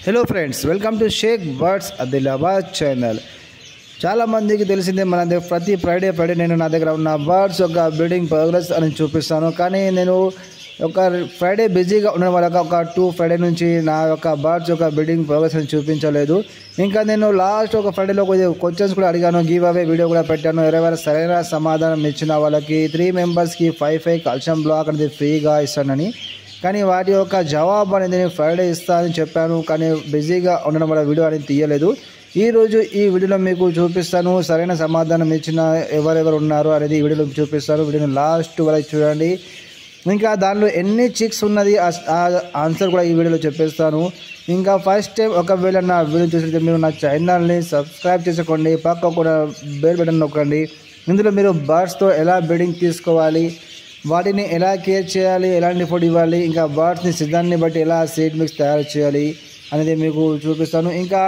Hello friends, welcome to shake birds Adilabad channel. చాలా మందికి తెలిసిందే, మన దగ్గర ప్రతి ఫ్రైడే నేను నా దగ్గర ఉన్న బర్డ్స్ యొక్క బ్రీడింగ్ ప్రోగ్రెస్ అని చూపిస్తాను. కానీ నేను ఒక ఫ్రైడే బిజీగా ఉండడం వల్ల ఒక 2 ఫ్రైడే నుంచి నా యొక్క బర్డ్స్ యొక్క బ్రీడింగ్ ప్రోగ్రెస్ అని చూపించలేదు. ఇంకా నేను లాస్ట్ ఒక ఫ్రైడేలో క్వశ్చన్స్ కూడా అడిగాను, గివ్ అవే వీడియో కూడా పెట్టాను. ఎవరైనా సరైన సమాధానం ఇచ్చిన వాళ్ళకి 3 మెంబర్స్కి 5 కాల్షియం బ్లాక్ అనేది ఫ్రీగా ఇస్తానని. కానీ వాటి యొక్క జవాబు అనేది నేను ఫ్రైడే ఇస్తానని చెప్పాను. కానీ బిజీగా ఉండడం వల్ల వీడియో అనేది తీయలేదు. ఈరోజు ఈ వీడియోలో మీకు చూపిస్తాను, సరైన సమాధానం ఇచ్చిన ఎవరెవరు ఉన్నారు అనేది ఈ వీడియోలో చూపిస్తాను. వీడియోని లాస్ట్ వరకు చూడండి. ఇంకా దానిలో ఎన్ని చిక్స్ ఉన్నది ఆ ఆన్సర్ కూడా ఈ వీడియోలో చెప్పేస్తాను. ఇంకా ఫస్ట్ టైం ఒకవేళ నా వీడియో చూసితే మీరు నా ఛానల్ని సబ్స్క్రైబ్ చేసుకోండి, పక్క కూడా బెల్ బటన్ నొక్కండి. ఇందులో మీరు బర్డ్స్తో ఎలా బ్రీడింగ్ తీసుకోవాలి, వాటిని ఎలా కేర్ చేయాలి, ఎలాంటి ఫుడ్ ఇవ్వాలి, ఇంకా బర్డ్స్ని సిద్ధాన్ని బట్టి ఎలా సీడ్ మిక్స్ తయారు చేయాలి అనేది మీకు చూపిస్తాను. ఇంకా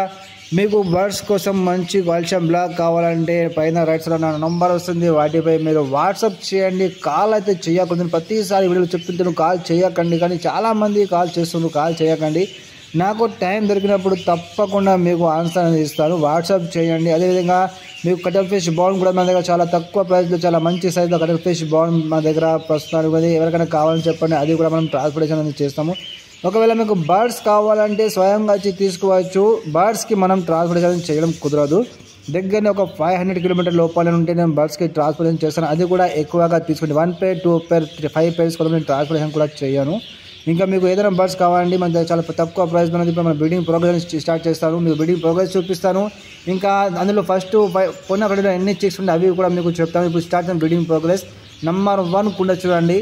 మీకు బర్డ్స్ కోసం మంచి కాల్షియం బ్లాక్ కావాలంటే పైన రైట్ సైడ్లో నా నంబర్ వస్తుంది, వాటిపై మీరు వాట్సాప్ చేయండి. కాల్ అయితే చేయకూడదు, ప్రతిసారి వీడియోలో చెప్తుంటాను కాల్ చేయకండి. కానీ చాలామంది కాల్ చేస్తున్నారు, కాల్ చేయకండి. నాకు టైం దొరికినప్పుడు తప్పకుండా మీకు ఆన్సర్ అనేది ఇస్తాను, వాట్సాప్ చేయండి. అదేవిధంగా మీకు కటల్ ఫిష్ బౌల్ కూడా మన దగ్గర చాలా తక్కువ ప్రైస్లో చాలా మంచి సైజులో కటల్ ఫిష్ బౌల్ మన దగ్గర ప్రస్తుతానికి ఉంది. ఎవరికైనా కావాలని చెప్పండి, అది కూడా మనం ట్రాన్స్పోర్టేషన్ అనేది చేస్తాము. ఒకవేళ మీకు బర్డ్స్ కావాలంటే స్వయంగా వచ్చి తీసుకోవచ్చు. బర్డ్స్కి మనం ట్రాన్స్పోర్టేషన్ చేయడం కుదరదు. దగ్గరనే ఒక 500 కిలోమీటర్ లోపల ఉంటే నేను బర్డ్స్కి ట్రాన్స్పోర్టేషన్ చేస్తాను. అది కూడా ఎక్కువగా తీసుకోండి, 1 pair 2 pair 5 pairs కూడా నేను ట్రాన్స్పోర్టేషన్ కూడా చేయను. ఇంకా మీకు ఏదైనా బర్డ్స్ కావాలండి మన దగ్గర చాలా తక్కువ ప్రైస్ అనేది మన బ్రీడింగ్ ప్రోగ్రెస్ స్టార్ట్ చేస్తాను. మీకు బ్రీడింగ్ ప్రోగ్రెస్ చూపిస్తాను. ఇంకా అందులో ఫస్ట్ పోయిన ఫ్రైడేలో ఎన్ని చిక్స్ ఉంటే అవి కూడా మీకు చెప్తాను. ఇప్పుడు స్టార్ట్ బ్రీడింగ్ ప్రోగ్రెస్. నంబర్ 1 కుండ చూడండి.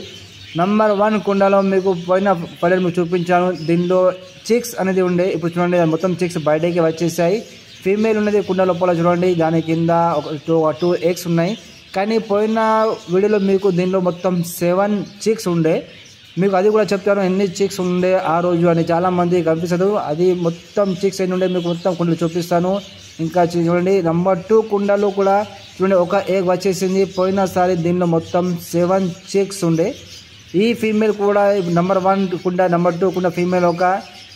నంబర్ 1 కుండలో మీకు పోయిన ఫ్రైడే మీకు చూపించాను. దీనిలో చిక్స్ అనేది ఉండే, ఇప్పుడు చూడండి మొత్తం చిక్స్ బయటకి వచ్చేసాయి. ఫీమేల్ ఉన్నది కుండ లోపల చూడండి, దాని కింద 2 eggs ఉన్నాయి. కానీ పోయిన వీడియోలో మీకు దీనిలో మొత్తం 7 చిక్స్ ఉండే, మీకు అది కూడా చెప్తాను ఎన్ని చిక్స్ ఉండే ఆ రోజు అని. చాలామంది కనిపిస్తుంది, అది మొత్తం చిక్స్ ఎన్ని ఉండే మీకు మొత్తం కుండలు చూపిస్తాను. ఇంకా చూడండి నంబర్ 2 కుండలో కూడా చూడండి ఒక ఎగ్ వచ్చేసింది. పోయినసారి దీనిలో మొత్తం 7 చిక్స్ ఉండే. ఈ ఫీమేల్ కూడా నంబర్ 1 కుండ, నంబర్ 2 కుండ ఫీమేల్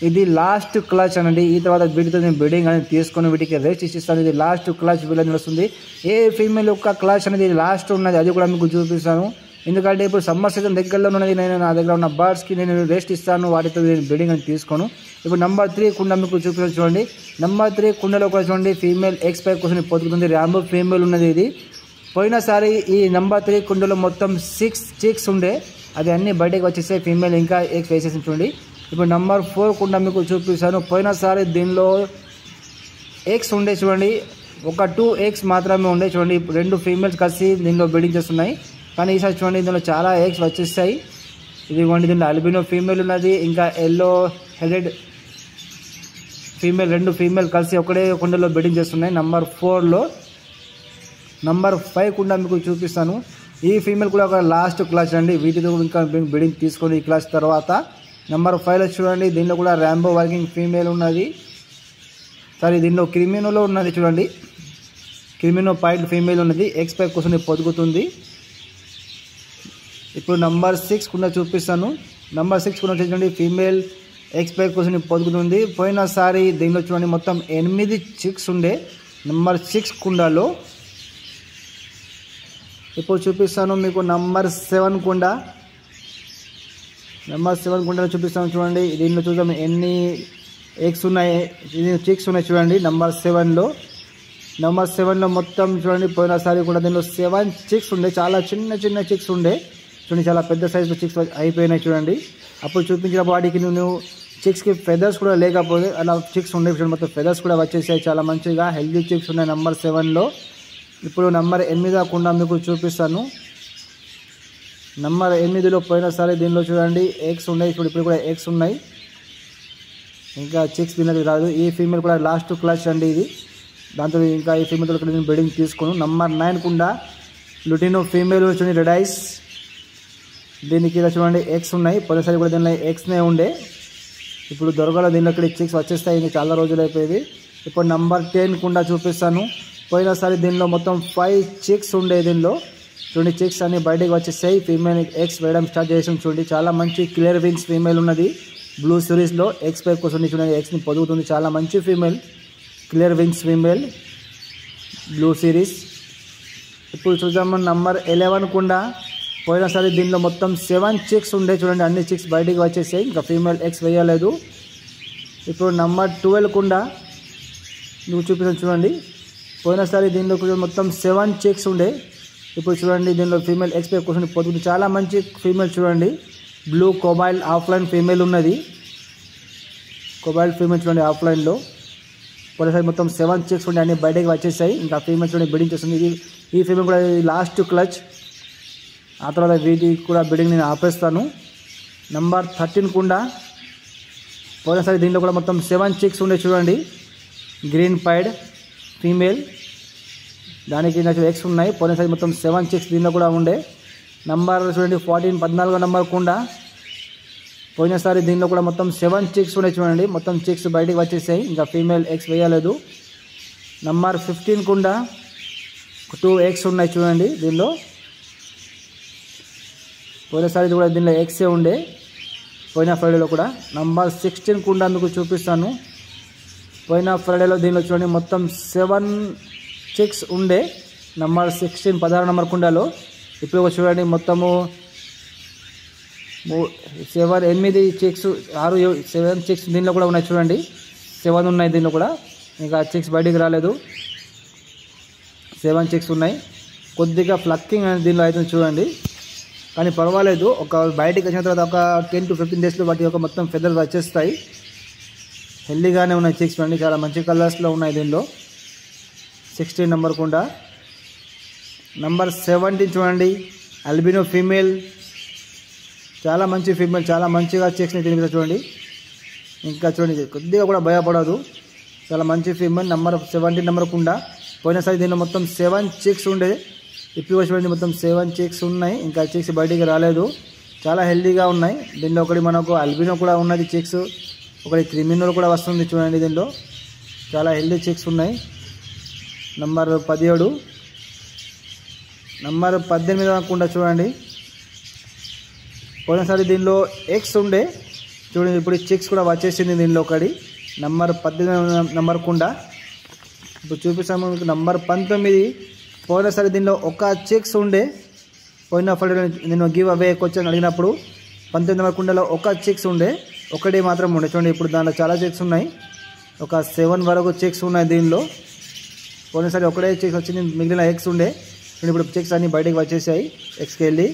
ఇది లాస్ట్ క్లచ్ అనండి. ఈ తర్వాత వీటితో నేను బ్రీడింగ్ అనేది తీసుకొని వీటికి రెస్ట్ ఇస్తాను. ఇది లాస్ట్ క్లచ్ వీళ్ళని వస్తుంది. ఏ ఫీమేల్ యొక్క క్లచ్ అనేది లాస్ట్ ఉన్నది అది కూడా మీకు చూపిస్తాను. ఎందుకంటే ఇప్పుడు సమ్మర్ సీజన్ దగ్గరలో ఉన్నది, నేను నా దగ్గర ఉన్న బర్డ్స్కి నేను రెస్ట్ ఇస్తాను, వాటితో నేను బ్రీడింగ్ అని తీసుకోను. ఇప్పుడు నంబర్ 3 కుండ మీకు చూపించాను చూడండి. నంబర్ 3 కుండలో కూడా చూడండి ఫీమేల్ ఎగ్స్ పై కూర్చొని పొదుగుతుంది. ర్యాంబో ఫీమేల్ ఉన్నది ఇది. పోయినసారి ఈ నంబర్ 3 కుండలో మొత్తం 6 చిక్స్ ఉండే, అది అన్నీ బయటకు వచ్చేసే ఫీమేల్ ఇంకా ఎగ్స్ వేసేసి చూడండి. ఇప్పుడు నంబర్ 4 కుండ మీకు చూపిస్తాను. పోయినసారి దీనిలో ఎగ్స్ ఉండే చూడండి, ఒక 2 eggs మాత్రమే ఉండే చూడండి. 2 ఫీమేల్స్ కలిసి దీనిలో బ్రీడింగ్ చేస్తున్నాయి. కానీ ఈసారి చూడండి ఇందులో చాలా ఎగ్స్ వచ్చేస్తాయి. ఇదిగోండి దీనిలో అల్బినో ఫీమేల్ ఉన్నది, ఇంకా ఎల్లో హెడెడ్ ఫీమేల్, 2 ఫీమేల్ కలిసి ఒకటే కుండలో బ్రీడింగ్ చేస్తున్నాయి. నంబర్ 4లో నంబర్ 5 కుండ మీకు చూపిస్తాను. ఈ ఫీమేల్ కూడా ఒక లాస్ట్ క్లాస్ అండి, వీటితో ఇంకా బ్రీడింగ్ తీసుకొని ఈ క్లాస్ తర్వాత నంబర్ 5లో చూడండి దీనిలో కూడా ర్యాంబో వర్కింగ్ ఫీమేల్ ఉన్నది. సరే దీనిలో క్రిమినోలో ఉన్నది చూడండి, క్రిమినో పాయింట్ ఫీమేల్ ఉన్నది, ఎగ్స్ పై కూర్చొని పొదుగుతుంది. ఇప్పుడు నంబర్ 6 కుండ చూపిస్తాను. నంబర్ 6 కుండ చూడండి ఫీమేల్ ఎగ్స్ పై కూర్చొని పొదుగుతుంది. పోయినసారి దీనిలో చూడండి మొత్తం 8 చిక్స్ ఉండే నంబర్ 6 కుండలో. ఇప్పుడు చూపిస్తాను మీకు నంబర్ 7 కుండ. నంబర్ 7 కుండలో చూపిస్తాను చూడండి. దీనిలో చూద్దాం ఎన్ని ఎగ్స్ ఉన్నాయి, చిక్స్ ఉన్నాయి చూడండి. నంబర్ 7లో మొత్తం చూడండి పోయినసారి కూడా దీనిలో 7 చిక్స్ ఉండే, చాలా చిన్న చిక్స్ ఉండే చూడండి, చాలా పెద్ద సైజులో చిక్స్ అయిపోయినాయి చూడండి. అప్పుడు చూపించిన వాటికి నేను చిక్స్కి ఫెదర్స్ కూడా లేకపోతే అలా చిక్స్ ఉండే చూడండి, మొత్తం ఫెదర్స్ కూడా వచ్చేసాయి, చాలా మంచిగా హెల్దీ చిక్స్ ఉన్నాయి నంబర్ 7లో. ఇప్పుడు నంబర్ 8 కుండ మీకు చూపిస్తాను. నంబర్ 8లో పోయినసారి దీనిలో చూడండి ఎగ్స్ ఉన్నాయి, ఇప్పుడు కూడా ఎగ్స్ ఉన్నాయి, ఇంకా చిక్స్ తిన్నది రాదు. ఈ ఫీమేల్ కూడా లాస్ట్ క్లాస్ అండి ఇది, దాంతో ఇంకా ఈ ఫీమేల్ కూడా నేను బ్రీడింగ్ తీసుకోను. నంబర్ 9 కుండ లుటినో ఫీమేల్ చూడండి, రెడ్ ఐస్, దీనికి చూడండి ఎగ్స్ ఉన్నాయి. పోయినసారి కూడా దీనిలో ఎగ్స్నే ఉండే, ఇప్పుడు దొరకలో దీనిలో ఇక్కడ చిక్స్ వచ్చేస్తాయి, ఇంకా చాలా రోజులు అయిపోయింది. ఇప్పుడు నంబర్ 10 కుండ చూపిస్తాను. పోయినసారి దీనిలో మొత్తం 5 చిక్స్ ఉండే, దీనిలో చూడండి చిక్స్ అన్ని బయటకు వచ్చేసాయి. ఫీమేల్ ఎగ్స్ వేయడం స్టార్ట్ చేసాం చూడండి, చాలా మంచి క్లియర్ వింగ్స్ ఫీమేల్ ఉన్నది. బ్లూ సిరీస్లో ఎక్స్ పై కూర్చొని చూడండి, ఎక్స్ని పొదుగుతుంది. చాలా మంచి female, clear wings female, blue series. ఇప్పుడు చూద్దాము నంబర్ 11 కుండా. పోయినసారి దీనిలో మొత్తం 7 చిక్స్ ఉండే చూడండి, అన్ని చిక్స్ బయటికి వచ్చేసాయి, ఇంకా ఫీమేల్ ఎక్స్ వేయలేదు. ఇప్పుడు నంబర్ 12 కుండా నువ్వు చూపించాను చూడండి. పోయినసారి దీనిలో మొత్తం 7 చిక్స్ ఉండే, ఇప్పుడు చూడండి దీనిలో ఫీమేల్ ఎక్స్ పై కూర్చొని పొద్దుతుంది. చాలా మంచి ఫీమేల్ చూడండి, బ్లూ కొబాయిల్ ఆఫ్లైన్ ఫీమేల్ ఉన్నది. కొబాయిల్ ఫీమేల్ చూడండి ఆఫ్లైన్లో. పోయినసారి మొత్తం 7 చిక్స్ ఉండే, అన్ని బయటకి వచ్చేసాయి, ఇంకా ఫీమేల్ చూడండి బిడింగ్ చేస్తుంది. ఈ ఫీమేల్ కూడా లాస్ట్ క్లచ్, ఆ తర్వాత వీటి కూడా బిడింగ్ నేను ఆపేస్తాను. నంబర్ 13 కుండా. పోయినసారి దీనిలో కూడా మొత్తం 7 చిక్స్ ఉండే చూడండి, గ్రీన్ పైడ్ ఫీమేల్, దానికి ఎక్స్ ఉన్నాయి. పోయినసారి మొత్తం 7 చిక్స్ దీనిలో కూడా ఉండే. నంబర్ చూడండి 14 నంబర్ కుండా. పోయినసారి దీనిలో కూడా మొత్తం 7 చిక్స్ ఉన్నాయి చూడండి, మొత్తం చిక్స్ బయటికి వచ్చేసాయి, ఇంకా ఫీమేల్ ఎక్స్ వేయలేదు. నంబర్ 15 కుండా 2 ఎగ్స్ ఉన్నాయి చూడండి దీనిలో. పోయినసారి కూడా దీనిలో ఎక్సే ఉండే, పోయిన ఫ్రైడేలో కూడా. నంబర్ 16 కుండా మీకు చూపిస్తాను. పోయిన ఫ్రైడేలో దీనిలో చూడండి మొత్తం 7 చిక్స్ ఉండే. నంబర్ 16 16 నంబర్ కుండాలో. ఇప్పుడు చూడండి మొత్తము 8 చిక్స్ 7 చిక్స్ దీనిలో కూడా ఉన్నాయి చూడండి, 7 ఉన్నాయి దీనిలో కూడా, ఇంకా చిక్స్ బయటికి రాలేదు. 7 చిక్స్ ఉన్నాయి. కొద్దిగా ఫ్లక్కింగ్ అనేది దీనిలో అయితే చూడండి, కానీ పర్వాలేదు. ఒక బయటికి వచ్చిన తర్వాత ఒక 10 to 15 డేస్లో వాటి యొక్క మొత్తం ఫెదర్స్ వచ్చేస్తాయి. హెల్దీగానే ఉన్నాయి చిక్స్ చూడండి, చాలా మంచి కలర్స్లో ఉన్నాయి దీనిలో. 16 నంబర్ కుండా. నంబర్ 17 చూడండి, అల్బినో ఫీమేల్, చాలా మంచి ఫీమేల్, చాలా మంచిగా చిక్స్ని తినిపిస్తారు చూడండి. ఇంకా చూడండి కొద్దిగా కూడా భయపడదు, చాలా మంచి ఫీమేల్. నంబర్ 17 నంబర్ కుండా. పోయినసారి దీనిలో మొత్తం 7 చిక్స్ ఉండే, ఇప్పుడు చూడండి మొత్తం 7 చిక్స్ ఉన్నాయి, ఇంకా చిక్స్ బయటికి రాలేదు, చాలా హెల్దీగా ఉన్నాయి. దీనిలో ఒకటి మనకు అల్బినో కూడా ఉన్నది చిక్స్, ఒకటి క్రిమినల్ కూడా వస్తుంది చూడండి దీనిలో, చాలా హెల్దీ చిక్స్ ఉన్నాయి. నంబర్ 17. నంబర్ 18 కుండా చూడండి. పోయినసారి దీనిలో ఎక్స్ ఉండే చూడండి, ఇప్పుడు చిక్స్ కూడా వచ్చేసింది దీనిలో ఒకటి. నంబర్ 18 నంబర్ కుండా. ఇప్పుడు చూపిస్తాము మీకు నంబర్ 19. పోయినసారి దీనిలో ఒక చిక్స్ ఉండే, పోయిన ఫ్రైడే నేను గివ్ అవే వచ్చాను అడిగినప్పుడు 19 నంబర్ కుండలో ఒక చిక్స్ ఉండే, ఒకటి మాత్రం ఉండే చూడండి. ఇప్పుడు దాంట్లో చాలా చిక్స్ ఉన్నాయి, ఒక 7 వరకు చిక్స్ ఉన్నాయి దీనిలో. పోయినసారి ఒకటే చిక్స్ వచ్చింది, మిగిలిన ఎగ్స్ ఉండే చూడండి. ఇప్పుడు చిక్స్ అన్నీ బయటకు వచ్చేసాయి ఎగ్స్కి వెళ్ళి.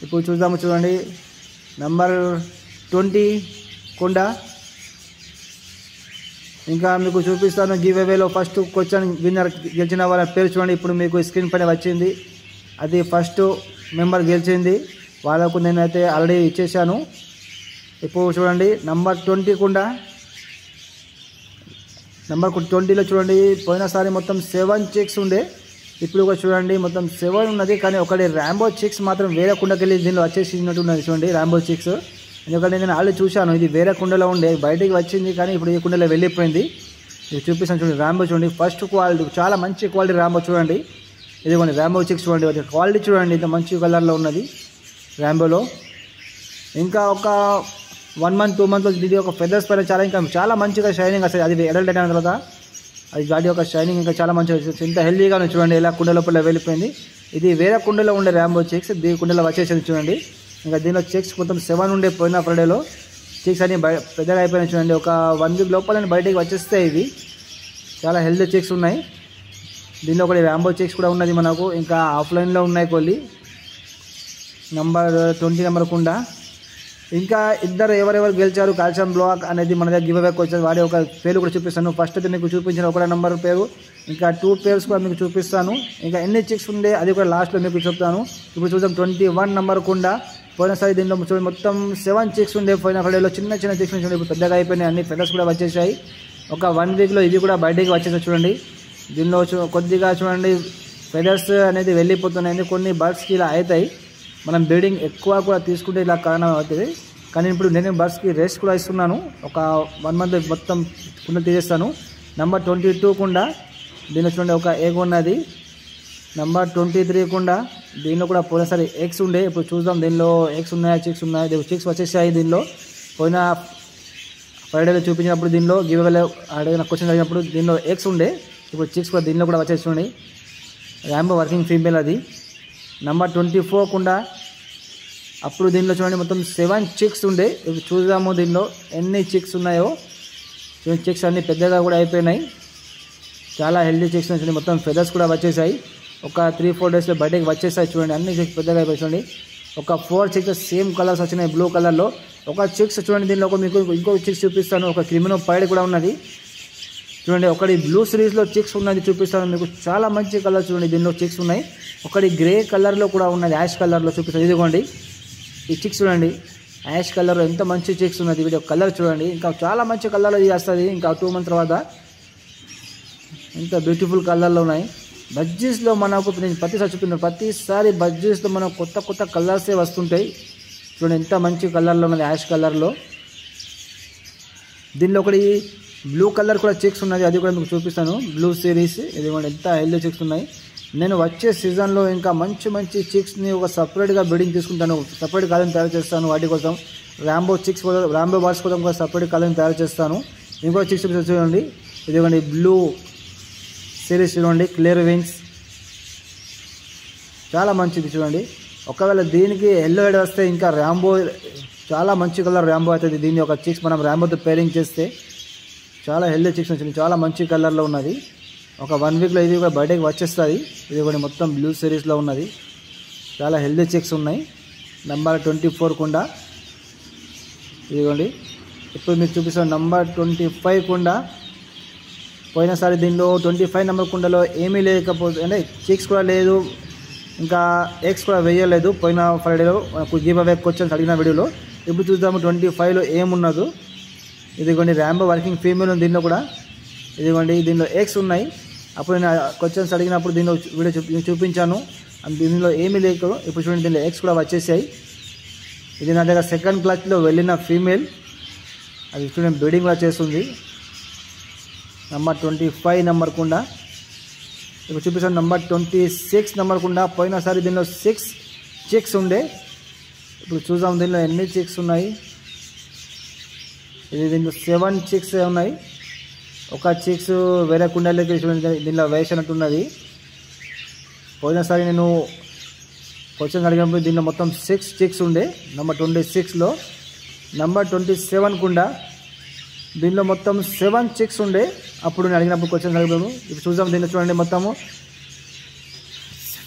ఇప్పుడు చూద్దాము చూడండి నంబర్ 20 కుండా. ఇంకా మీకు చూపిస్తాను గివ్ అవేలో ఫస్ట్ క్వశ్చన్ విన్నర్ గెలిచిన వాళ్ళ పేరు చూడండి. ఇప్పుడు మీకు స్క్రీన్ పైన వచ్చింది, అది ఫస్ట్ మెంబర్ గెలిచింది, వాళ్ళకు నేనైతే ఆల్రెడీ ఇచ్చేసాను. ఇప్పుడు చూడండి నంబర్ 20 కుండా. నంబర్ 20లో చూడండి పోయినసారి మొత్తం 7 చిక్స్ ఉండే, ఇప్పుడు కూడా చూడండి మొత్తం 7 ఉన్నది, కానీ ఒకటి ర్యాంబో చిక్స్ మాత్రం వేరే కుండకి వెళ్ళి దీనిలో వచ్చేసినట్టున్నది చూడండి ర్యాంబో చిక్స్. ఎందుకంటే నేను ఆల్రెడీ చూశాను, ఇది వేరే కుండలో ఉండే బయటికి వచ్చింది, కానీ ఇప్పుడు ఈ కుండలో వెళ్ళిపోయింది. ఇది చూపిస్తాను చూడండి ర్యాంబో చూడండి, ఫస్ట్ క్వాలిటీ, చాలా మంచి క్వాలిటీ ర్యాంబో చూడండి. ఇదిగోండి ర్యాంబో చిక్స్ చూడండి, అది క్వాలిటీ చూడండి, ఇంత మంచి కలర్లో ఉన్నది ర్యాంబోలో. ఇంకా ఒక 1 month 2 monthలో ఇది ఒక ఫెదర్స్ పైన చాలా మంచిగా షైనింగ్ వస్తుంది. అది అడల్ట్ అయిన తర్వాత అది వాటి యొక్క షైనింగ్ ఇంకా చాలా మంచిగా వస్తుంది. ఇంత హెల్దీగా చూడండి, ఇలా కుండ లోపల వెళ్ళిపోయింది. ఇది వేరే కుండలో ఉండే ర్యాంబో చిక్స్, దీని కుండలో వచ్చేసింది చూడండి. ఇంకా దీనిలో చిక్స్ మొత్తం 7 ఉండే పోయిన ఫ్రైడేలో, చిక్స్ అన్ని పెద్దగా అయిపోయినాయి చూడండి. ఒక 1 week లోపల బయటికి వచ్చేస్తాయి. ఇవి చాలా హెల్దీ చిక్స్ ఉన్నాయి. దీనిలో ఒకటి ర్యాంబో చిక్స్ కూడా ఉన్నది మనకు, ఇంకా ఆఫ్లైన్లో ఉన్నాయి కొన్ని. నంబర్ 20 నంబర్ కుండా. ఇంకా ఇద్దరు ఎవరెవరు గెలిచారు కాల్షియం బ్లాక్ అనేది మన దగ్గర గివ్ అవేకి వచ్చేది, వాడి ఒక పేరు కూడా చూపిస్తాను. ఫస్ట్ అయితే మీకు చూపించిన ఒక నెంబర్ పేరు, ఇంకా 2 పేర్స్ కూడా మీకు చూపిస్తాను. ఇంకా ఎన్ని చిక్స్ ఉండే అది కూడా లాస్ట్లో మీకు చెప్తాను. ఇప్పుడు చూద్దాం 21 నంబర్ కుండా. పోయినసారి దీనిలో చూడండి మొత్తం 7 చిక్స్ ఉండే, పోయిన ఫ్రైడేలో చిన్న చిన్న చిక్స్ చూడండి, ఇప్పుడు పెద్దగా అయిపోయినాయి, అన్ని ఫెదర్స్ కూడా వచ్చేసాయి. ఒక 1 weekలో ఇది కూడా బయటికి వచ్చేసాయి చూడండి. దీనిలో కొద్దిగా చూడండి ఫెదర్స్ అనేది వెళ్ళిపోతున్నాయి, కొన్ని బర్డ్స్కి ఇలా అవుతాయి. మనం బ్రీడింగ్ ఎక్కువ కూడా తీసుకుంటే ఇలా కారణం అవుతుంది, కానీ ఇప్పుడు నేను బర్డ్స్కి రెస్ట్ కూడా ఇస్తున్నాను. ఒక 1 month మొత్తం కుండ తీసేస్తాను. నంబర్ 22 కుండా. దీనిలో చూడండి ఒక ఎగ్ ఉన్నది. నంబర్ 23 కుండా. దీనిలో కూడా పోయినసారి ఎగ్స్ ఉండే, ఇప్పుడు చూద్దాం దీనిలో ఎగ్స్ ఉన్నాయా, చిక్స్ ఉన్నాయా. చిక్స్ వచ్చేసాయి. దీనిలో పోయిన ఫ్రైడేలో చూపించినప్పుడు దీనిలో గివ్ అవే అడిగిన క్వశ్చన్ అడిగినప్పుడు దీనిలో ఎగ్స్ ఉండే, ఇప్పుడు చిక్స్ కూడా దీనిలో కూడా వచ్చేసి చూడండి. ర్యాంబో వర్కింగ్ ఫీమేల్ అది నెంబర్ 24 కుండా. అప్పుడు దీనిలో చూడండి మొత్తం 7 చిక్స్ ఉండే. ఇప్పుడు చూద్దాము దీనిలో ఎన్ని చిక్స్ ఉన్నాయో. చూడండి చిక్స్ అన్నీ పెద్దగా కూడా అయిపోయినాయి, చాలా హెల్దీ చిక్స్ చూడండి. మొత్తం ఫెదర్స్ కూడా వచ్చేసాయి, ఒక 3-4 డేస్లో బయటకి వచ్చేసాయి. చూడండి అన్ని చిక్స్ పెద్దగా అయిపోయి చూడండి. ఒక 4 చిక్స్ సేమ్ కలర్స్ వచ్చినాయి బ్లూ కలర్లో. ఒక చిక్స్ చూడండి దీనిలో మీకు ఇంకో చిక్స్ చూపిస్తాను. ఒక క్రిమినో పైడ్ కూడా ఉన్నది చూడండి. ఒకటి బ్లూ సిరీస్లో చిక్స్ ఉన్నది చూపిస్తాను మీకు, చాలా మంచి కలర్ చూడండి. దీనిలో చిక్స్ ఉన్నాయి. ఒకటి గ్రే కలర్లో కూడా ఉన్నది, యాష్ కలర్లో చూపిస్తాను. ఇదిగోండి ఈ చిక్స్ చూడండి, యాష్ కలర్లో ఎంత మంచి చిక్స్ ఉన్నది. వీడియో కలర్ చూడండి, ఇంకా చాలా మంచి కలర్లో ఇది వస్తుంది. ఇంకా 2 months తర్వాత ఎంత బ్యూటిఫుల్ కలర్లో ఉన్నాయి. బడ్జెస్లో మనకు నేను ప్రతిసారి చూపిస్తున్నాను, ప్రతిసారి బడ్జెస్లో మనకు కొత్త కొత్త కలర్సే వస్తుంటాయి. చూడండి ఎంత మంచి కలర్లో ఉన్నది, యాష్ కలర్లో. దీనిలో ఒకటి బ్లూ కలర్ కూడా చిక్స్ ఉన్నది, అది కూడా మీకు చూపిస్తాను. బ్లూ సిరీస్ ఇది కూడా ఎంత హెల్దీ చిక్స్ ఉన్నాయి. నేను వచ్చే సీజన్లో ఇంకా మంచి మంచి చిక్స్ని ఒక సపరేట్గా బ్రీడింగ్ తీసుకుంటాను, సపరేట్ కాలని తయారు చేస్తాను. వాటి కోసం ర్యాంబో చిక్స్ కోసం, ర్యాంబో బాల్స్ కోసం కూడా సపరేట్ కాలని తయారు చేస్తాను. ఇంకో చిక్స్ చూడండి, ఇదిగోండి బ్లూ సిరీస్ చూడండి, క్లియర్ వింగ్స్ చాలా మంచిది చూడండి. ఒకవేళ దీనికి ఎల్లో హెడ్ వస్తే ఇంకా ర్యాంబో చాలా మంచి కలర్ ర్యాంబో అవుతుంది. దీన్ని ఒక చిక్స్ మనం ర్యాంబోతో పేరింగ్ చేస్తే చాలా హెల్దీ చిక్స్ వచ్చింది, చాలా మంచి కలర్లో ఉన్నది. ఒక 1 weekలో ఇది కూడా బయటకి వచ్చేస్తుంది. ఇది కూడా మొత్తం బ్లూ సిరీస్లో ఉన్నది, చాలా హెల్దీ చిక్స్ ఉన్నాయి. నెంబర్ 24 కుండా. ఇదిగోండి ఇప్పుడు మీకు చూపిస్తాను నెంబర్ 25 కుండా. పోయినసారి దీనిలో 25 నెంబర్ కుండలో ఏమీ లేకపోతే అంటే చిక్స్ కూడా లేదు, ఇంకా ఎగ్స్ కూడా వేయలేదు. పోయిన ఫ్రైడేలో గివ్ అవే క్వశ్చన్స్ అడిగిన వీడియోలో. ఇప్పుడు చూద్దాము 25లో ఏమున్నదో. ఇదిగోండి ర్యాంబో వర్కింగ్ ఫీమేల్ ఉంది దీనిలో కూడా. ఇదిగోండి దీనిలో ఎగ్స్ ఉన్నాయి. అప్పుడు నేను క్వశ్చన్స్ అడిగినప్పుడు దీనిలో వీడియో చూపించాను, దీనిలో ఏమీ లేదు. ఇప్పుడు చూడండి దీనిలో ఎగ్స్ కూడా వచ్చేసాయి. ఇది నా దగ్గర సెకండ్ క్లాస్లో వెళ్ళిన ఫీమేల్, అది చూడండి బ్రీడింగ్ కూడా చేస్తుంది. నెంబర్ 25 నెంబర్ కుండా. ఇప్పుడు చూపిస్తాను నెంబర్ 26 నెంబర్ కుండా. పోయినసారి దీనిలో 6 చిక్స్ ఉండే, ఇప్పుడు చూద్దాం దీనిలో ఎన్ని చిక్స్ ఉన్నాయి. ఇది దీనిలో 7 చిక్స్ ఉన్నాయి. ఒక చిక్స్ వేరే కుండలకి దీనిలో వేసినట్టున్నది. పోయినసారి నేను క్వశ్చన్ అడిగినప్పుడు దీనిలో మొత్తం 6 చిక్స్ ఉండే నెంబర్ 26లో. నెంబర్ 27 కుండా దీనిలో మొత్తం 7 చిక్స్ ఉండే, అప్పుడు నేను అడిగినప్పుడు క్వశ్చన్ అడిగినాను. ఇప్పుడు చూద్దాం దీనిలో చూడండి మొత్తము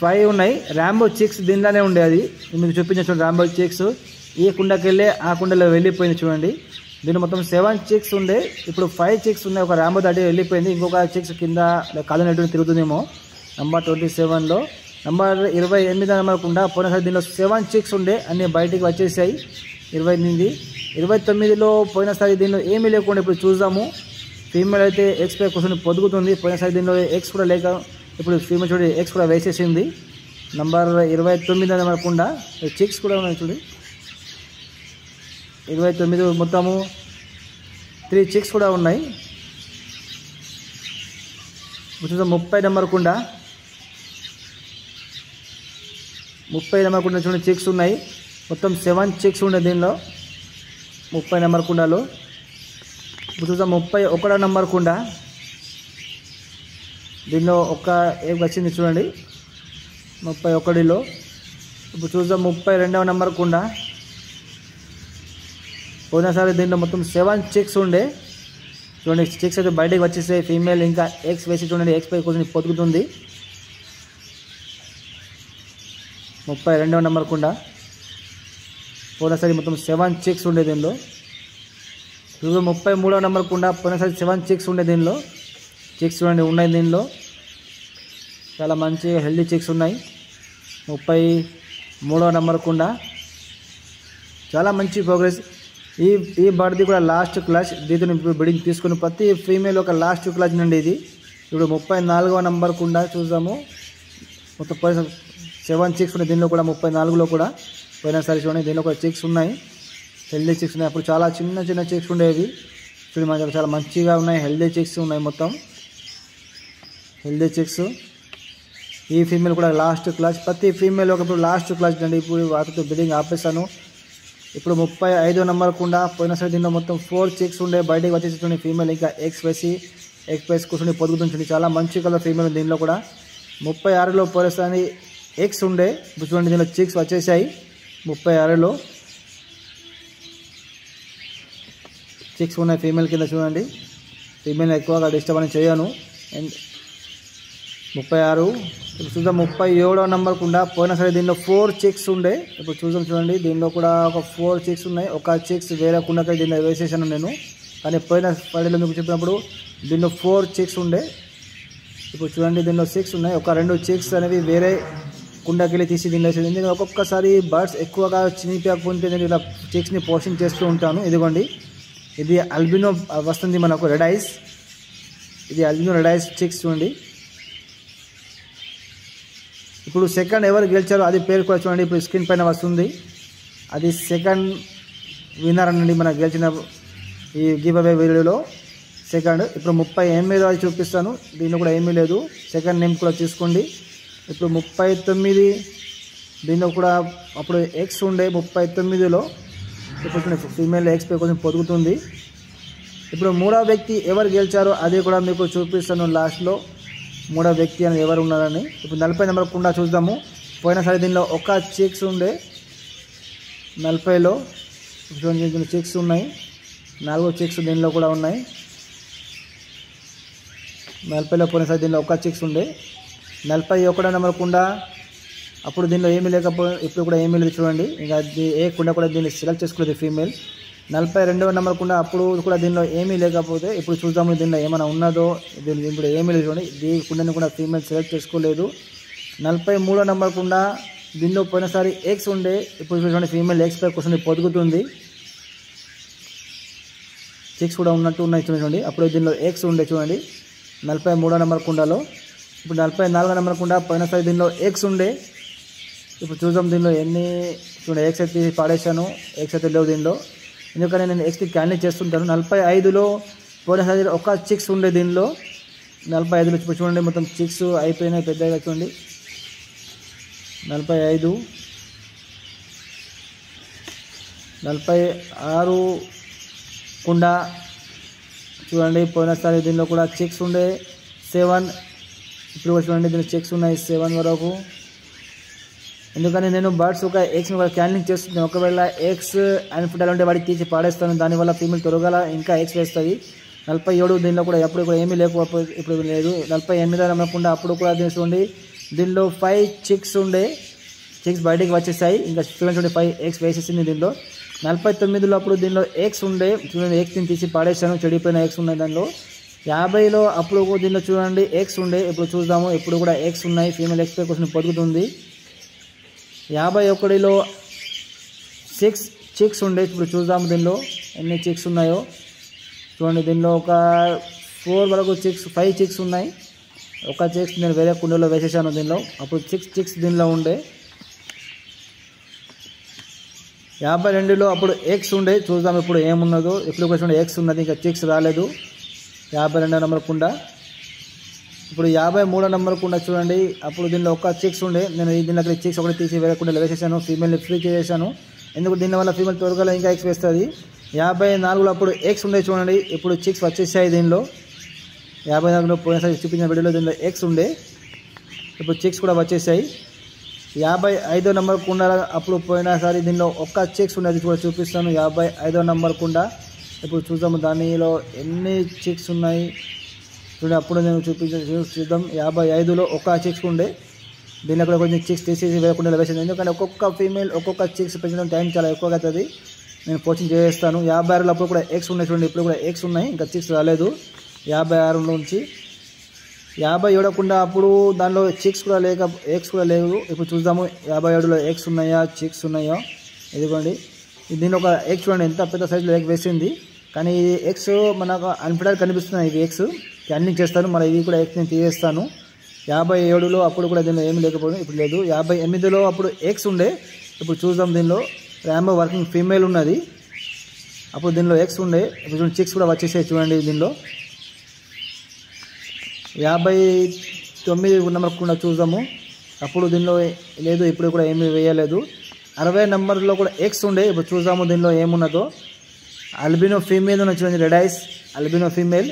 5 ఉన్నాయి. ర్యాంబో చిక్స్ దీనిలోనే ఉండే, అది మీకు చూపించిన చూడండి ర్యాంబో చిక్స్. ఈ కుండకి వెళ్ళి ఆ కుండలో వెళ్ళిపోయింది చూడండి. దీనిలో మొత్తం 7 చిక్స్ ఉండే, ఇప్పుడు 5 చిక్స్ ఉన్నాయి. ఒక ర్యాంబో దాటి వెళ్ళిపోయింది, ఇంకొక చిక్స్ కింద కాలనట్టు తిరుగుతుందేమో. నెంబర్ 27లో. నెంబర్ 28 నెంబర్ కుండా. పోయినసారి దీనిలో 7 చిక్స్ ఉండే, అన్నీ బయటికి వచ్చేసాయి. 28, 29లో పోయినసారి దీనిలో ఏమీ లేకుండా. ఇప్పుడు చూద్దాము. ఫీమేల్ అయితే ఎగ్స్ పై కూర్చొని పొదుగుతుంది. పోయినసారి దీనిలో ఎగ్స్ కూడా లేక ఇప్పుడు ఫీమేల్ చూడండి ఎగ్స్ కూడా వేసేసింది. నంబర్ 29 నెంబర్ కుండా చిక్స్ కూడా ఉన్నాయి చూడండి. 29 మొత్తము 3 చిక్స్ కూడా ఉన్నాయి. ఇప్పుడు చూద్దాం 30 నెంబర్ కుండా. 30 నెంబర్ కుండా చూడండి చిక్స్ ఉన్నాయి. మొత్తం 7 చిక్స్ ఉన్నాయి దీనిలో 30 నెంబర్ కుండాలో. ఇప్పుడు చూద్దాం 31 నెంబర్ కుండా. దీనిలో ఒక ఎగ్ వచ్చింది చూడండి 31లో. ఇప్పుడు చూద్దాం 32వ నెంబర్ కుండా. పోయినసారి దీనిలో మొత్తం 7 చిక్స్ ఉండే చూడండి. చిక్స్ అయితే బయటకు వచ్చేసాయి. ఫీమేల్ ఇంకా ఎగ్స్ వేసి చూడండి ఎగ్స్ పై కొంచెం పొదుగుతుంది. 32వ నెంబర్ కుండా. పోయినసారి మొత్తం 7 చిక్స్ ఉండే దీనిలో. ఇప్పుడు 33వ నెంబర్ కుండా. పోయినసారి 7 చిక్స్ ఉండే దీనిలో. చిక్స్ చూడండి ఉన్నాయి దీనిలో, చాలా మంచి హెల్దీ చిక్స్ ఉన్నాయి. 33వ నెంబర్ కుండా. చాలా మంచి ప్రోగ్రెస్. ఈ బర్డ్ది కూడా లాస్ట్ క్లాస్. దీంతో ఇప్పుడు బ్రీడింగ్ తీసుకుని ప్రతి ఫీమేల్ ఒక లాస్ట్ క్లాస్ నుండి ఇది. ఇప్పుడు 34వ నెంబర్ కుండా చూద్దాము. మొత్తం 7 చిక్స్ ఉన్నాయి దీనిలో కూడా. 34లో కూడా పోయినసారి చూడండి దీనిలో కూడా చిక్స్ ఉన్నాయి, హెల్దీ చిక్స్ ఉన్నాయి. అప్పుడు చాలా చిన్న చిన్న చిక్స్ ఉండేవి చూడండి, మన దగ్గర చాలా మంచిగా ఉన్నాయి. హెల్దీ చిక్స్ ఉన్నాయి, మొత్తం హెల్దీ చిక్స్. ఈ ఫీమేల్ కూడా లాస్ట్ క్లాస్, ప్రతి ఫీమేల్ ఒకప్పుడు లాస్ట్ క్లాస్ అండి. ఇప్పుడు వాటితో బిడ్డింగ్ ఆపేస్తాను. ఇప్పుడు 35వ నెంబర్ కుండా పోయినసారి దీనిలో మొత్తం 4 చిక్స్ ఉండే, బయటకు వచ్చేసి చూడండి ఫీమేల్ ఇంకా ఎగ్స్ వేసి కూర్చొని పొదుగుతుంది. చాలా మంచి కలర్ ఫీమేల్ దీనిలో కూడా. 36లో పోయినసారి ఎగ్స్ ఉండే, ఇప్పుడు చూడండి దీనిలో చిక్స్ వచ్చేసాయి. 36లో చిక్స్ ఉన్నాయి ఫీమేల్ కింద చూడండి. ఫీమేల్ ఎక్కువగా డిస్టర్బ్ అని చేయను. 36 ఇప్పుడు చూద్దాం. 37వ నెంబర్ కుండా పోయినసారి దీనిలో 4 చిక్స్ ఉండే, ఇప్పుడు చూడండి దీనిలో కూడా ఒక 4 చిక్స్ ఉన్నాయి. ఒక చిక్స్ వేరే కుండకై దీనిలో వేసేసాను నేను, కానీ పోయిన పడిలో మీకు చెప్పినప్పుడు దీనిలో 4 చిక్స్ ఉండే. ఇప్పుడు చూడండి దీనిలో 6 ఉన్నాయి. ఒక 2 చిక్స్ అనేవి వేరే కుండకెళ్ళి తీసి దీనిలో వేసేది. ఎందుకంటే ఒక్కొక్కసారి బర్డ్స్ ఎక్కువగా చినిపోతే నేను ఇలా చిక్స్ని పోషింగ్ చేస్తూ ఉంటాను. ఇదిగోండి, ఇది అల్బినో వస్తుంది మనకు రెడ్ ఐస్. ఇది అల్బినో రెడ్ ఐస్ చిక్స్ చూడండి. ఇప్పుడు సెకండ్ ఎవరు గెలిచారో అది పేరు కూడా చూడండి, ఇప్పుడు స్క్రీన్ పైన వస్తుంది. అది సెకండ్ విన్నర్ అనండి మనకు గెలిచిన ఈ గివ్ అవే వీడియోలో సెకండ్. ఇప్పుడు 38 అది చూపిస్తాను, దీనిలో కూడా ఏమీ లేదు. సెకండ్ నేమ్ కూడా చూసుకోండి. ఇప్పుడు 39 దీనిలో కూడా అప్పుడు ఎగ్స్ ఉండే 39లో, ఇప్పుడు ఫీమేల్ ఎగ్స్ పై కొంచెం పొదుగుతుంది. ఇప్పుడు మూడవ వ్యక్తి ఎవరు గెలిచారో అది కూడా మీకు చూపిస్తాను లాస్ట్లో, మూడవ వ్యక్తి అని ఎవరు ఉన్నారని. ఇప్పుడు 40 నెంబర్ కుండా చూద్దాము. పోయినసారి దీనిలో ఒక చిక్స్ ఉండే 40లో, దీనిలో చిక్స్ ఉన్నాయి. 4 చిక్స్ దీనిలో కూడా ఉన్నాయి. 40లో పోయినసారి దీనిలో ఒక చిక్స్ ఉండే. 41 నెంబర్ కుండా అప్పుడు దీనిలో ఏమీ లేకపోతే ఇప్పుడు కూడా ఏమీ లేదు చూడండి. ఇంకా ఏ కుండ కూడా దీన్ని సెలెక్ట్ చేసుకోలేదు ఫీమేల్. 42వ నెంబర్ కుండా అప్పుడు కూడా దీనిలో ఏమీ లేకపోతే ఇప్పుడు చూద్దాము దీనిలో ఏమైనా ఉన్నదో. దీని ఇప్పుడు ఏమీ లేదు చూడండి, ఈ కుండని కూడా ఫీమేల్ సెలెక్ట్ చేసుకోలేదు. 43వ నెంబర్ కుండా దీనిలో పోయినసారి ఎగ్స్ ఉండే, ఇప్పుడు చూడండి ఫీమేల్ ఎగ్స్ పై కూర్చొని పొదుగుతుంది. చిక్స్ కూడా ఉన్నట్టు ఉన్నాయి చూడండి. అప్పుడు దీనిలో ఎగ్స్ ఉండే చూడండి 43వ నెంబర్ కుండలో. ఇప్పుడు 44వ నెంబర్ కుండా పోయినసారి దీనిలో ఎగ్స్ ఉండే, ఇప్పుడు చూద్దాం దీనిలో ఎన్ని చూడండి. ఎగ్స్ అయితే పాడేశాను, ఎగ్స్ అయితే లేవు దీనిలో, ఎందుకంటే నేను ఎగ్స్కి క్యాన్లీ చేస్తుంటాను. 45లో పోయినసారి ఒక చిక్స్ ఉండే దీనిలో. 45లో ఇప్పుడు చూడండి మొత్తం చిక్స్ అయిపోయినాయి పెద్దగా చూడండి. 45 46 కుండా చూడండి పోయినసారి దీనిలో కూడా చిక్స్ ఉండే 7. ఇప్పుడు కూడా చూడండి దీనిలో చిక్స్ ఉన్నాయి 7 వరకు. ఎందుకని నేను బర్డ్స్ ఒక ఎగ్స్ని కూడా క్యాన్లింగ్ చేస్తున్నాను. ఒకవేళ ఎగ్స్ అన్ఫిటల్ ఉంటే వాడికి తీసి పాడేస్తాను, దానివల్ల ఫీమేల్ త్వరగా ఇంకా ఎగ్స్ వేస్తుంది. 47 దీనిలో కూడా ఎప్పుడు కూడా ఏమీ లేకపోతే ఇప్పుడు లేదు. 48 నమ్మకుండా అప్పుడు కూడా చూడండి దీనిలో 5 చిక్స్ ఉండే, చిక్స్ బయటికి వచ్చేసాయి. ఇంకా చూడండి 5 ఎగ్స్ వేసేసింది దీనిలో. 49లో అప్పుడు దీనిలో ఎగ్స్ ఉండే, చూడండి ఎగ్స్ని తీసి పాడేసాను, చెడిపోయిన ఎగ్స్ ఉన్నాయి దానిలో. 50లో అప్పుడు దీనిలో చూడండి ఎగ్స్ ఉండే, ఇప్పుడు చూద్దాము ఇప్పుడు కూడా ఎగ్స్ ఉన్నాయి. ఫీమేల్ ఎగ్స్ పై కొంచెం పొదుగుతుంది. 51లో 6 చిక్స్ ఉండే, ఇప్పుడు చూద్దాము దీనిలో ఎన్ని చిక్స్ ఉన్నాయో చూడండి. దీనిలో ఒక 4 వరకు చిక్స్ 5 చిక్స్ ఉన్నాయి. ఒక చిక్స్ నేను వేరే కుండలో వేసేసాను దీనిలో, అప్పుడు 6 చిక్స్ దీనిలో ఉండే. 52లో అప్పుడు ఎగ్స్ ఉండే, చూద్దాం ఇప్పుడు ఏమున్నదో. ఇప్పుడు కూడా చూడండి ఎగ్స్ ఉన్నది, ఇంకా చిక్స్ రాలేదు. 52వ నెంబర్ కుండ. ఇప్పుడు 53వ నెంబర్ కుండా చూడండి, అప్పుడు దీనిలో ఒక చిక్స్ ఉండే, నేను దీనిలో చిక్స్ ఒకటి తీసి వేరే కుండలో వేసేసాను, ఫీమేల్ని ఫ్రీ చేసేసాను. ఎందుకు దీనివల్ల ఫీమేల్ త్వరగా ఇంకా ఎగ్స్ వేస్తుంది. 54లో అప్పుడు ఎగ్స్ ఉండే చూడండి, ఇప్పుడు చిక్స్ వచ్చేసాయి దీనిలో. 54లో పోయినసారి చూపించిన వీడియోలో దీనిలో ఎగ్స్ ఉండే, ఇప్పుడు చిక్స్ కూడా వచ్చేసాయి. 55వ నెంబర్ కుండ అప్పుడు పోయినసారి దీనిలో ఒక్క చిక్స్ ఉండేది కూడా చూపిస్తాను. 55వ నెంబర్ కుండ ఇప్పుడు చూద్దాము దానిలో ఎన్ని చిక్స్ ఉన్నాయి చూడండి. అప్పుడు నేను చూద్దాం. 55లో ఒక చిక్స్ ఉండే, దీనిలో కూడా కొంచెం చిక్స్ తీసేసి వేయకుండా వేసింది. ఎందుకంటే ఒక్కొక్క ఫీమేల్ ఒక్కొక్క చిక్స్ పెంచడం టైం చాలా ఎక్కువగా అవుతుంది, నేను పోషింగ్ చేస్తాను. 56లో అప్పుడు కూడా ఎగ్స్ ఉన్నాయి చూడండి, ఇప్పుడు కూడా ఎగ్స్ ఉన్నాయి, ఇంకా చిక్స్ రాలేదు. 56 నుంచి 57 కుండా అప్పుడు దానిలో చిక్స్ కూడా ఎగ్స్ కూడా లేవు. ఇప్పుడు చూద్దాము 57లో ఎగ్స్ ఉన్నాయా చిక్స్ ఉన్నాయో. ఇదిగోండి దీనిలో ఒక ఎగ్ చూడండి ఎంత పెద్ద సైజులో ఎగ్ వేసింది, కానీ ఈ ఎగ్స్ మనకు అన్ఫిటల్ కనిపిస్తున్నాయి. ఇవి ఎగ్స్ క్యాన్లింగ్ చేస్తాను, మరి ఇవి కూడా ఎగ్స్ నేను తీసేస్తాను. 57లో అప్పుడు కూడా దీనిలో ఏమీ లేకపోతే ఇప్పుడు లేదు. 58లో అప్పుడు ఎగ్స్ ఉండే, ఇప్పుడు చూద్దాం దీనిలో ర్యాంబో వర్కింగ్ ఫీమేల్ ఉన్నది, అప్పుడు దీనిలో ఎగ్స్ ఉండే, ఇప్పుడు చూడండి చిక్స్ కూడా వచ్చేసాయి చూడండి దీనిలో. 9 నెంబర్ కూడా చూద్దాము. అప్పుడు దీనిలో లేదు, ఇప్పుడు కూడా ఏమీ వేయలేదు. 60 నెంబర్లో కూడా ఎక్స్ ఉండే, ఇప్పుడు చూద్దాము దీనిలో ఏమున్నదో. అల్బినో ఫీమేల్ ఉన్న చూడండి, రెడ్ ఐస్ అల్బినో ఫీమేల్.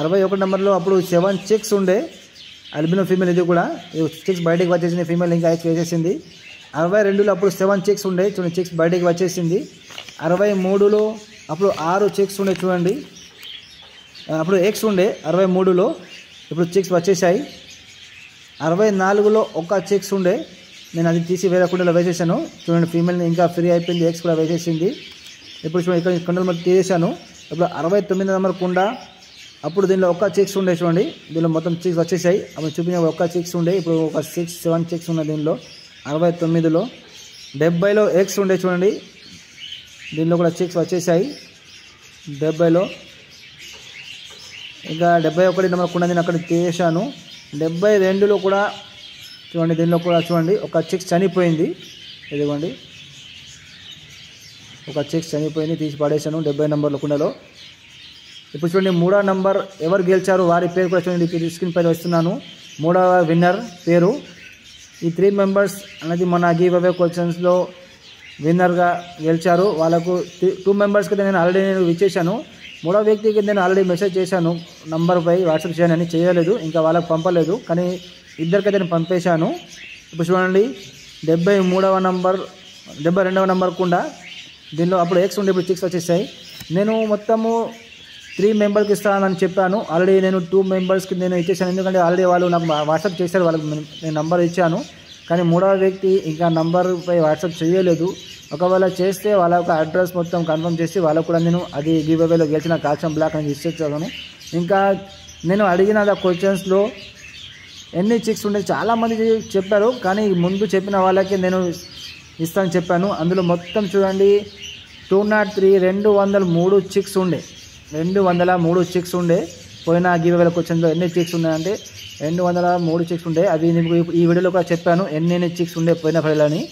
61 నెంబర్లో అప్పుడు 7 చిక్స్ ఉండే, అల్బినో ఫీమేల్. ఇది కూడా చిక్స్ బయటకు వచ్చేసింది, ఫీమేల్ ఇంకా ఎక్స్ వేసేసింది. 62లో అప్పుడు 7 చిక్స్ ఉండే, చూడండి చిక్స్ బయటకు వచ్చేసింది. 63లో అప్పుడు 6 చిక్స్ ఉండే చూడండి, అప్పుడు ఎక్స్ ఉండే 63లో, ఇప్పుడు చిక్స్ వచ్చేసాయి. 64లో ఒక చిక్స్ ఉండే, నేను అది తీసి వేరే కుండలో వేసేసాను చూడండి. ఫీమేల్ ఇంకా ఫ్రీ అయిపోయింది, ఎక్స్ కూడా వేసేసింది. ఇప్పుడు చూడండి ఇక్కడ కుండలు మొత్తం తీసేసాను. ఇప్పుడు 69 నెంబర్ కుండ, అప్పుడు దీనిలో ఒక చిక్స్ ఉండే చూడండి, దీనిలో మొత్తం చిక్స్ వచ్చేసాయి. అప్పుడు చూపించిన ఒక చిక్స్ ఉండే, ఇప్పుడు ఒక 7 చిక్స్ ఉన్నాయి దీనిలో. 69లో 70లో ఎక్స్ ఉండే చూడండి, దీనిలో కూడా చిక్స్ వచ్చేసాయి 70లో. ఇంకా 71 నెంబర్ కుండ నేను అక్కడ తీసాను. 72లో కూడా చూడండి, దీనిలో కూడా చూడండి ఒక చిక్స్ చనిపోయింది, ఇదిగోండి ఒక చిక్స్ చనిపోయింది, తీసి పడేసాను 70 నెంబర్ల కుండలో. ఇప్పుడు చూడండి 3వ నెంబర్ ఎవరు గెలిచారు వారి పేరు కూడా చూడండి, స్క్రీన్ పైన వస్తున్నాను. 3వ విన్నర్ పేరు. ఈ 3 మెంబర్స్ అనేది మన గివ్ అవే క్వశ్చన్స్లో విన్నర్గా గెలిచారు. వాళ్ళకు 2 మెంబర్స్కి నేను ఆల్రెడీ ఇచ్చేసాను. 3వ వ్యక్తికి నేను ఆల్రెడీ మెసేజ్ చేశాను, నంబర్పై వాట్సాప్ చేయను అని, చేయలేదు, ఇంకా వాళ్ళకి పంపలేదు. కానీ ఇద్దరికైతే నేను పంపేశాను. ఇప్పుడు చూడండి 73వ నెంబర్ 72వ నెంబర్ కూడా, దీనిలో అప్పుడు ఎక్స్ ఉండే, ఇప్పుడు చిక్స్ వచ్చేసాయి. నేను మొత్తము 3 మెంబర్కి ఇస్తానని చెప్పాను. ఆల్రెడీ నేను 2 మెంబర్స్కి నేను ఇచ్చేసాను, ఎందుకంటే ఆల్రెడీ వాళ్ళు నాకు వాట్సాప్ చేశారు, వాళ్ళకి నేను నంబర్ ఇచ్చాను. కానీ 3వ వ్యక్తి ఇంకా నంబర్పై వాట్సాప్ చేయలేదు. ఒకవేళ చేస్తే వాళ్ళ యొక్క అడ్రస్ మొత్తం కన్ఫర్మ్ చేసి వాళ్ళకు కూడా నేను అది గివ్ అవేలో గెలిచిన కాల్షియం బ్లాక్ అనేది ఇచ్చేస్తాను. ఇంకా నేను అడిగిన క్వశ్చన్స్లో ఎన్ని చిక్స్ ఉండే చాలామంది చెప్పారు, కానీ ముందు చెప్పిన వాళ్ళకి నేను ఇస్తానని చెప్పాను. అందులో మొత్తం చూడండి 203 203 చిక్స్ ఉండే, 203 చిక్స్ ఉండే. పోయిన గివ్ అవేల క్వశ్చన్లో ఎన్ని చిక్స్ ఉన్నాయంటే 203 చిక్స్ ఉండే. అది నేను ఈ వీడియోలో కూడా చెప్పాను ఎన్ని చిక్స్ ఉండే పోయిన ఫైలని.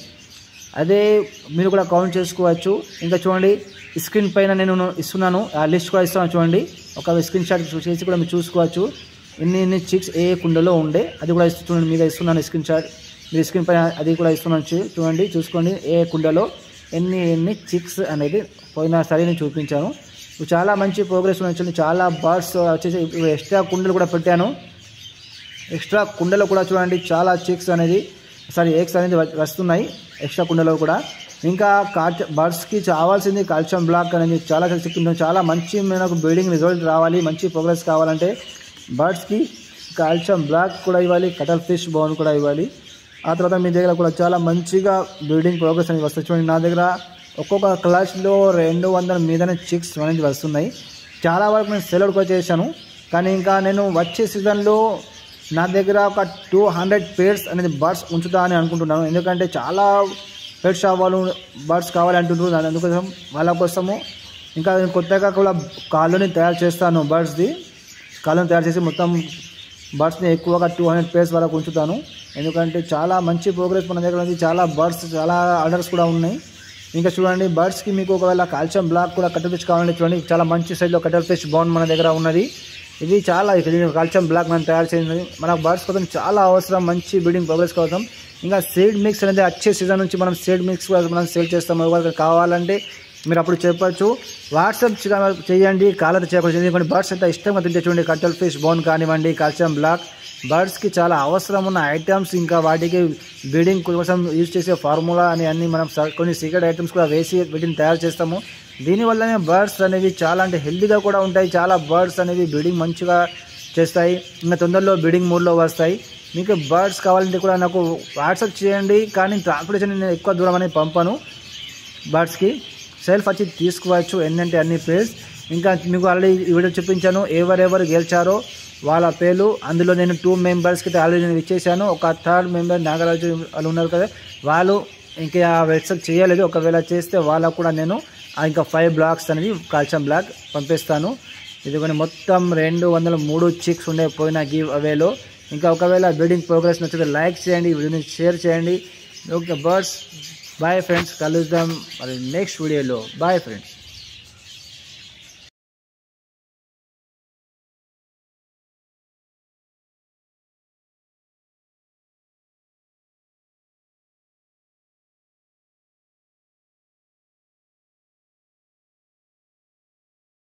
అదే మీరు కూడా కౌంట్ చేసుకోవచ్చు. ఇంకా చూడండి స్క్రీన్ పైన నేను ఇస్తున్నాను, ఆ లిస్ట్ కూడా ఇస్తాను చూడండి. ఒక స్క్రీన్ షాట్ చేసి కూడా మీరు చూసుకోవచ్చు ఎన్ని చిక్స్ ఏ కుండలో ఉండే. అది కూడా చూడండి, మీద ఇస్తున్నాను స్క్రీన్ షాట్, మీరు స్క్రీన్ పైన అది కూడా ఇస్తున్నాను చూడండి, చూసుకోండి ఏ కుండలో ఎన్ని చిక్స్ అనేది పోయినసారి నేను చూపించాను. చాలా మంచి ప్రోగ్రెస్ ఉన్నాయి, చాలా బర్డ్స్ వచ్చేసి ఎక్స్ట్రా కుండలు కూడా పెట్టాను. ఎక్స్ట్రా కుండలో కూడా చూడండి చాలా చిక్స్ అనేది ఎగ్స్ అనేది వస్తున్నాయి ఎక్స్ట్రా కుండలో కూడా. ఇంకా బర్డ్స్కి కావాల్సింది కాల్షియం బ్లాక్ అనేది చాలా చెప్తున్నాం. చాలా మంచి మనకు బ్రీడింగ్ రిజల్ట్ రావాలి, మంచి ప్రోగ్రెస్ కావాలంటే బర్డ్స్కి కాల్షియం బ్లాక్ కూడా ఇవ్వాలి, కటల్ ఫిష్ బోన్ కూడా ఇవ్వాలి. ఆ తర్వాత మీ దగ్గర కూడా చాలా మంచిగా బ్రీడింగ్ ప్రోగ్రెస్ అనేది వస్తుంది. చూడండి నా దగ్గర ఒక్కొక్క క్లాస్లో 200 మీదనే చిక్స్ అనేది వస్తున్నాయి. చాలా వరకు నేను సెల్ అవుట్ చేశాను, కానీ ఇంకా నేను వచ్చే సీజన్లో నా దగ్గర ఒక 200 పేర్స్ అనేది బర్డ్స్ ఉంచుతా అని అనుకుంటున్నాను. ఎందుకంటే చాలా పెట్ షాప్ వాళ్ళు బర్డ్స్ కావాలి అంటుంటారు, అందుకోసం వాళ్ళ కోసము ఇంకా కొత్తగా కూడా కాలనీ తయారు చేస్తాను. బర్డ్స్ది కాలనీ తయారు చేసి మొత్తం బర్డ్స్ని ఎక్కువగా 200 పేర్స్ వరకు ఉంచుతాను. ఎందుకంటే చాలా మంచి ప్రోగ్రెస్ మన దగ్గర ఉంది, చాలా బర్డ్స్ చాలా ఆర్డర్స్ కూడా ఉన్నాయి. ఇంకా చూడండి బర్డ్స్కి మీకు ఒకవేళ కాల్షియం బ్లాక్ కూడా కట్టల్ ఫిష్ కావాలంటే చూడండి చాలా మంచి సైజులో కట్టల్ ఫిష్ బోన్ మన దగ్గర ఉన్నది. ఇది చాలా కాల్షియం బ్లాక్ మనం తయారు చేసింది, మన బర్డ్స్ కోసం చాలా అవసరం, మంచి బ్రీడింగ్ ప్రోగ్రెస్ కోసం. ఇంకా సీడ్ మిక్స్ అనేది వచ్చే సీజన్ నుంచి మనం సీడ్ మిక్స్ కూడా మనం సేల్ చేస్తాము. ఎవరికి కావాలంటే మీరు అప్పుడు చెప్పచ్చు, వాట్సాప్ చేయండి, కాలర్ చేయకూడదు. ఎందుకంటే బర్డ్స్ అంతా ఇష్టంగా తింటే చూడండి కట్టల్ ఫిష్ బోన్ కానివ్వండి, కాల్షియం బ్లాక్ బర్డ్స్కి చాలా అవసరం ఉన్న ఐటమ్స్. ఇంకా వాటికి బ్రీడింగ్ కోసం యూజ్ చేసే ఫార్ములా అని అన్ని మనం కొన్ని సీక్రెట్ ఐటమ్స్ కూడా వేసి వీటిని తయారు చేస్తాము. దీనివల్లనే బర్డ్స్ అనేవి చాలా అంటే హెల్తీగా కూడా ఉంటాయి. చాలా బర్డ్స్ అనేవి బ్రీడింగ్ మంచిగా చేస్తాయి, ఇంకా తొందరలో బ్రీడింగ్ మూడ్లో వస్తాయి. మీకు బర్డ్స్ కావాలంటే కూడా నాకు వాట్సాప్ చేయండి, కానీ ట్రాన్స్పోర్టేషన్ నేను ఎక్కువ దూరం అనేది పంపాను. బర్డ్స్కి సెల్ఫ్ వచ్చి తీసుకోవచ్చు ఎన్నంటే అన్ని పేర్స్. ఇంకా మీకు ఆల్రెడీ ఈ వీడియో చూపించాను ఎవరెవరు గెలిచారో వాళ్ళ పేర్లు. అందులో నేను 2 మెంబర్స్కి ఆల్రెడీ నేను ఇచ్చేసాను. ఒక 3rd మెంబర్ నాగరాజు వాళ్ళు ఉన్నారు కదా, వాళ్ళు ఇంకా వాట్సాప్ చేయలేదు. ఒకవేళ చేస్తే వాళ్ళకు కూడా నేను ఇంకా 5 బ్లాక్స్ అనేది కాల్షియం బ్లాక్ పంపిస్తాను. ఇదిగోని మొత్తం 203 చిక్స్ ఉండే పోయిన గివ్ అవేలో. ఇంకా ఒకవేళ బ్రీడింగ్ ప్రోగ్రెస్ నచ్చితే లైక్ చేయండి, వీడియోని షేర్ చేయండి. ఓకే బర్డ్స్, బాయ్ ఫ్రెండ్స్, కలుద్దాం మరి నెక్స్ట్ వీడియోలో. Bye friends.